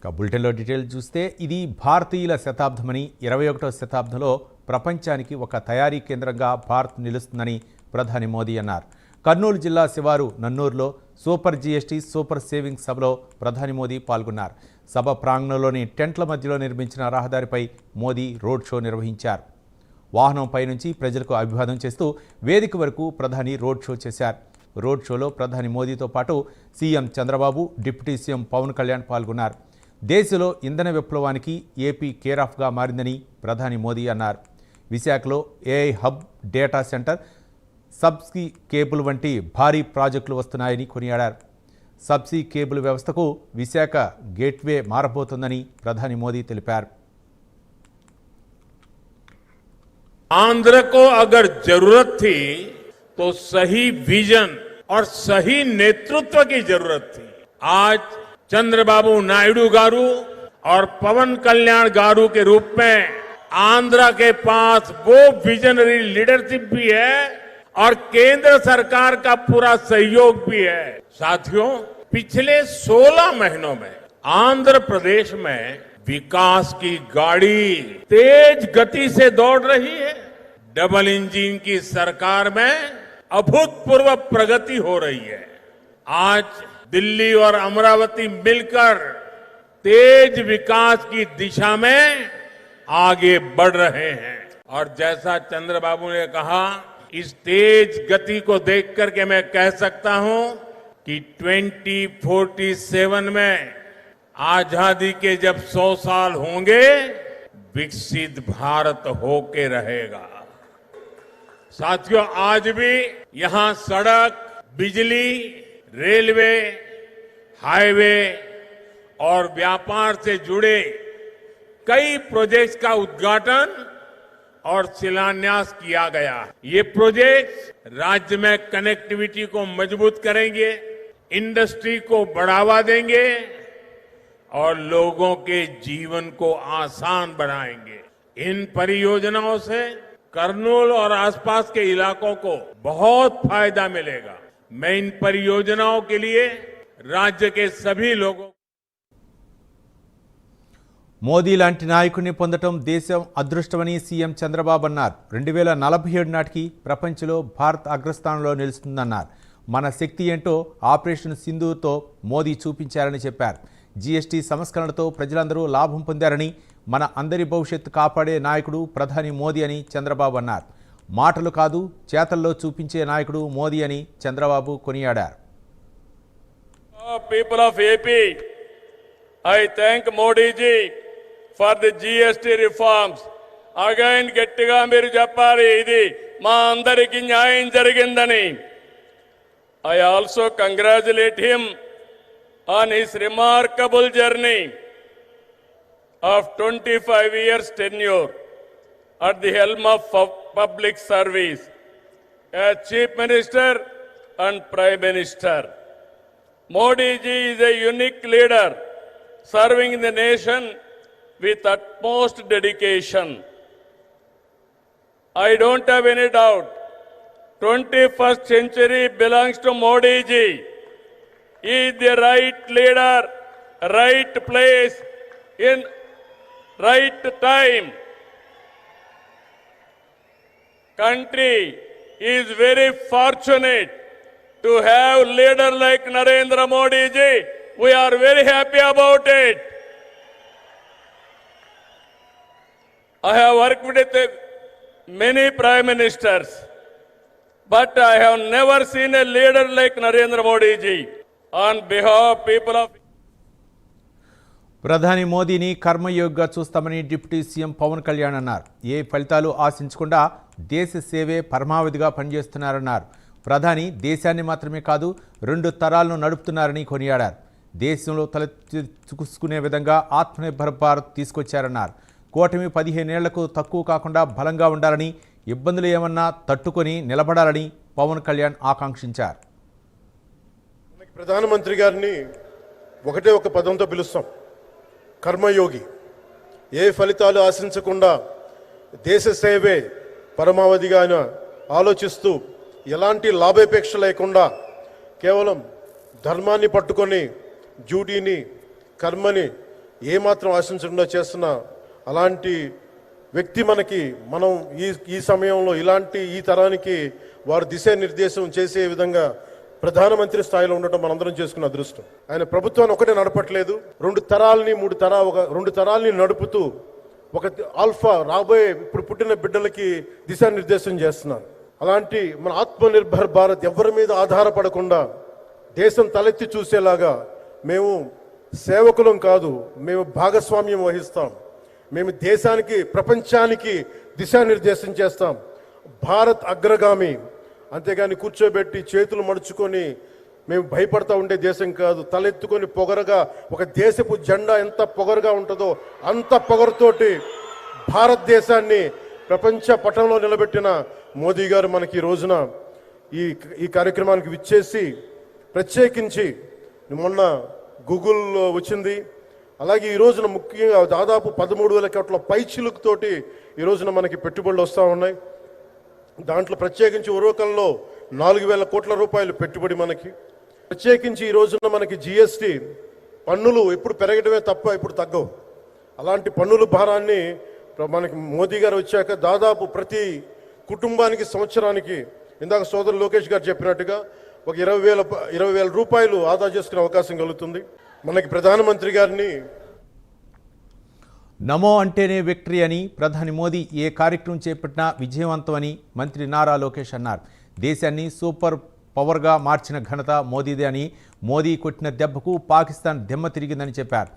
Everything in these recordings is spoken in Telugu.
బులెటిన్లో డీటెయిల్ చూస్తే ఇది భారతీయుల శతాబ్దమని 21వ శతాబ్దంలో ప్రపంచానికి ఒక తయారీ కేంద్రంగా భారత్ నిలుస్తుందని ప్రధాని మోదీ అన్నారు. కర్నూలు జిల్లా శివారు నన్నూరులో సూపర్ జీఎస్టీ సూపర్ సేవింగ్స్ సభలో ప్రధాని మోదీ పాల్గొన్నారు. సభ ప్రాంగణంలోని టెంట్ల మధ్యలో నిర్మించిన రహదారిపై మోదీ రోడ్ షో నిర్వహించారు. వాహనంపై నుంచి ప్రజలకు అభివాదం చేస్తూ వేదిక వరకు ప్రధాని రోడ్ షో చేశారు. రోడ్ షోలో ప్రధాని మోదీతో పాటు CM Chandrababu, deputy CM Pawan Kalyan పాల్గొన్నారు. దేశంలో ఇంధన విప్లవానికి ఏపీ కేరాఫ్గా మారిందని ప్రధాని మోదీ అన్నారు. విశాఖలో AI hub, data centre, subsea cable వంటి భారీ ప్రాజెక్టులు వస్తున్నాయని కొనియాడారు. సబ్సీ కేబుల్ వ్యవస్థకు విశాఖ గేట్వే మారబోతోందని ప్రధాని మోదీ తెలిపారు. आंध्र को अगर जरूरत थी तो सही विजन और सही नेतृत्व की जरूरत थी. आज चंद्रबाबू नायडू गारू और पवन कल्याण गारू के रूप में आंध्र के पास वो विजनरी लीडरशिप भी है और केंद्र सरकार का पूरा सहयोग भी है. साथियों, पिछले 16 महीनों में आंध्र प्रदेश में विकास की गाड़ी तेज गति से दौड़ रही है. डबल इंजन की सरकार में अभूतपूर्व प्रगति हो रही है. आज दिल्ली और अमरावती मिलकर तेज विकास की दिशा में आगे बढ़ रहे हैं. और जैसा चंद्रबाबू ने कहा, इस तेज गति को देख करके मैं कह सकता हूं कि 2047 में आजादी के जब 100 साल होंगे, विकसित भारत होके रहेगा. साथियों, आज भी यहां सड़क, बिजली, रेलवे, हाईवे और व्यापार से जुड़े कई प्रोजेक्ट्स का उद्घाटन और शिलान्यास किया गया. ये प्रोजेक्ट्स राज्य में कनेक्टिविटी को मजबूत करेंगे, इंडस्ट्री को बढ़ावा देंगे और लोगों के जीवन को आसान बनाएंगे. इन परियोजनाओं से करनूल और आसपास के इलाकों को बहुत फायदा मिलेगा. मैं इन परियोजनाओं के लिए राज्य के सभी लोगों మోదీ లాంటి నాయకుడిని పొందటం దేశం అదృష్టమని సీఎం చంద్రబాబు అన్నారు. 2047 నాటికి ప్రపంచంలో భారత్ అగ్రస్థానంలో నిలుస్తుందన్నారు. మన శక్తి ఏంటో ఆపరేషన్ సింధూర్తో మోదీ చూపించారని చెప్పారు. జీఎస్టీ సంస్కరణతో ప్రజలందరూ లాభం పొందారని, మన అందరి భవిష్యత్తు కాపాడే నాయకుడు ప్రధాని మోదీ అని చంద్రబాబు అన్నారు. మాటలు కాదు, చేతల్లో చూపించే నాయకుడు మోదీ అని చంద్రబాబు కొనియాడారు. People of AP, I thank Modi ji for the GST reforms. Again గట్టిగా మీరు చెప్పాలి, ఇది మా అందరికి న్యాయం జరిగిందని. I also congratulate him on his remarkable journey of 25 years tenure at the helm of public service as Chief Minister and Prime Minister. Modi ji is a unique leader serving the nation with utmost dedication. I don't have any doubt 21st century belongs to Modi ji. He is the right leader, right place, in right time. Country is very fortunate to have leader like Narendra Modi ji. We are very happy about it. I have worked with many prime ministers, but I have never seen a leader like Narendra Modi ji. On behalf of people of ప్రధాని మోదీని కర్మయోగిగా చూస్తామని డిప్యూటీ సీఎం పవన్ కళ్యాణ్ అన్నారు. ఏ ఫలితాలు ఆశించకుండా దేశ సేవే పరమావధిగా పనిచేస్తున్నారన్నారు. ప్రధాని దేశాన్ని మాత్రమే కాదు, 2 తరాలను నడుపుతున్నారని కొనియాడారు. దేశంలో తలెత్తుకునే విధంగా ఆత్మనిర్భర్ భారత్ తీసుకొచ్చారన్నారు. కూటమి 15 ఏళ్లకు తక్కువ కాకుండా బలంగా ఉండాలని, ఇబ్బందులు ఏమన్నా తట్టుకొని నిలబడాలని పవన్ కళ్యాణ్ ఆకాంక్షించారు. ప్రధానమంత్రి గారిని ఒకటే ఒక పదంతో పిలుస్తాం, కర్మయోగి. ఏ ఫలితాలు ఆశించకుండా దేశ సేవే పరమావధిగా ఆయన ఆలోచిస్తూ, ఎలాంటి లాభాపేక్ష లేకుండా కేవలం ధర్మాన్ని పట్టుకొని డ్యూటీని, కర్మని ఏమాత్రం ఆశించకుండా చేస్తున్న అలాంటి వ్యక్తి మనం ఈ సమయంలో ఈ తరానికి వారు దిశానిర్దేశం చేసే విధంగా ప్రధానమంత్రి స్థాయిలో ఉండటం మనందరం చేసుకున్న అదృష్టం. ఆయన ప్రభుత్వాన్ని ఒకటే నడపట్లేదు, రెండు తరాల్ని నడుపుతూ ఒక ఆల్ఫా రాబోయే ఇప్పుడు పుట్టిన బిడ్డలకి దిశానిర్దేశం చేస్తున్నారు. అలాంటి మన ఆత్మనిర్భర్ భారత్ ఎవరి మీద ఆధారపడకుండా దేశం తలెత్తి చూసేలాగా మేము సేవకులం కాదు, మేము భాగస్వామ్యం వహిస్తాం. మేము దేశానికి ప్రపంచానికి దిశానిర్దేశం చేస్తాం. భారత్ అగ్రగామి, అంతేగాని కూర్చోబెట్టి చేతులు మడుచుకొని మేము భయపడతా ఉండే దేశం కాదు. తలెత్తుకొని పొగరగా ఒక దేశపు జెండా ఎంత పొగరుగా ఉంటుందో అంత పొగరుతోటి భారతదేశాన్ని ప్రపంచ పటంలో నిలబెట్టిన మోదీ గారు మనకి ఈ రోజున ఈ కార్యక్రమానికి విచ్చేసి, ప్రత్యేకించి మొన్న గూగుల్ వచ్చింది, అలాగే ఈ రోజున ముఖ్యంగా దాదాపు 13,000 కోట్ల పైచిలుకుతోటి ఈ రోజున మనకి పెట్టుబడులు వస్తూ ఉన్నాయి. దాంట్లో ప్రత్యేకించి ఉరవకంలో 4,000 కోట్ల రూపాయలు పెట్టుబడి మనకి. ప్రత్యేకించి ఈ రోజున మనకి జిఎస్టి పన్నులు ఎప్పుడు పెరగడమే తప్ప ఇప్పుడు తగ్గవు. అలాంటి పన్నుల భారాన్ని మనకి మోదీ గారు వచ్చాక దాదాపు ప్రతి కుటుంబానికి సంవత్సరానికి ఇందాక సోదరు లోకేష్ గారు చెప్పినట్టుగా ఒక 20,000 రూపాయలు ఆదా చేసుకునే అవకాశం కలుగుతుంది. మనకి ప్రధానమంత్రి గారిని నమో అంటేనే విక్టరీ అని ప్రధాని మోదీ ఏ కార్యక్రమం చేపట్టినా విజయవంతమని మంత్రి నారా లోకేష్ అన్నారు. దేశాన్ని సూపర్ పవర్గా మార్చిన ఘనత మోదీదే అని, మోదీ కొట్టిన దెబ్బకు పాకిస్తాన్ దిమ్మ తిరిగిందని చెప్పారు.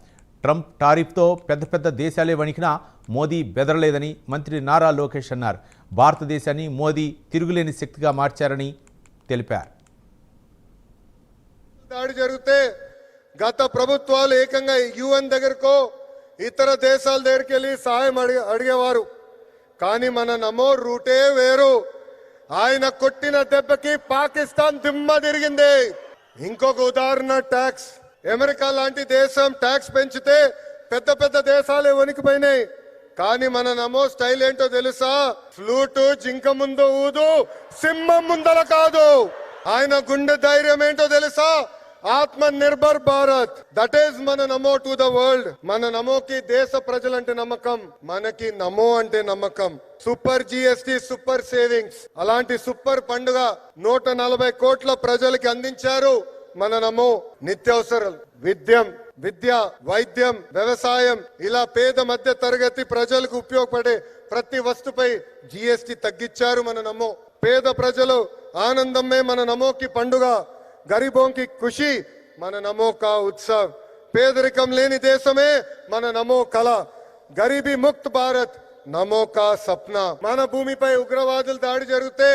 ట్రంప్ టారిఫ్తో పెద్ద దేశాలే వణికినా మోదీ బెదరలేదని మంత్రి నారా లోకేష్ అన్నారు. భారతదేశాన్ని మోదీ తిరుగులేని శక్తిగా మార్చారని తెలిపారు. దాడి జరిగితే గత ప్రభుత్వాలు ఏకంగా యుఎన్ దగ్గరకో ఇతర దేశాల దగ్గరికి వెళ్ళి సహాయం అడిగేవారు. కానీ మన నమో రూటే వేరు. ఆయన కొట్టిన దెబ్బకి పాకిస్తాన్ దిమ్మ తిరిగింది. ఇంకొక ఉదాహరణ ట్యాక్స్. అమెరికా లాంటి దేశం ట్యాక్స్ పెంచితే పెద్ద దేశాలే వణికిపోయినాయి. కానీ మన నమో స్టైల్ ఏంటో తెలుసా? ఫ్లూటు జింక ముందు ఊదు, సింహం ముందల కాదు. ఆయన గుండె ధైర్యం ఏంటో తెలుసా? ఆత్మ నిర్భర్ భారత్. దట్ ఈస్ మన నమో టు ద వరల్డ్. మన నమోకి దేశ ప్రజలంటే నమ్మకం, మనకి నమో అంటే నమ్మకం. సూపర్ జిఎస్టి, సూపర్ సేవింగ్స్, అలాంటి సూపర్ పండుగ 140 కోట్ల ప్రజలకి అందించారు మన నమో. నిత్యావసరాలు, విద్య, వైద్యం, వ్యవసాయం, ఇలా పేద మధ్య తరగతి ప్రజలకు ఉపయోగపడే ప్రతి వస్తుపై జిఎస్టి తగ్గించారు మన నమో. పేద ప్రజలు ఆనందమే మన నమోకి పండుగ. गरीबों की खुशी मन नमो का उत्सव. పేదరికం లేని దేశమే మన నమో కళ. గరీబీ ముక్త భారత్ నమో కా సప్నా. మన భూమిపై ఉగ్రవాదులు దాడి జరిగితే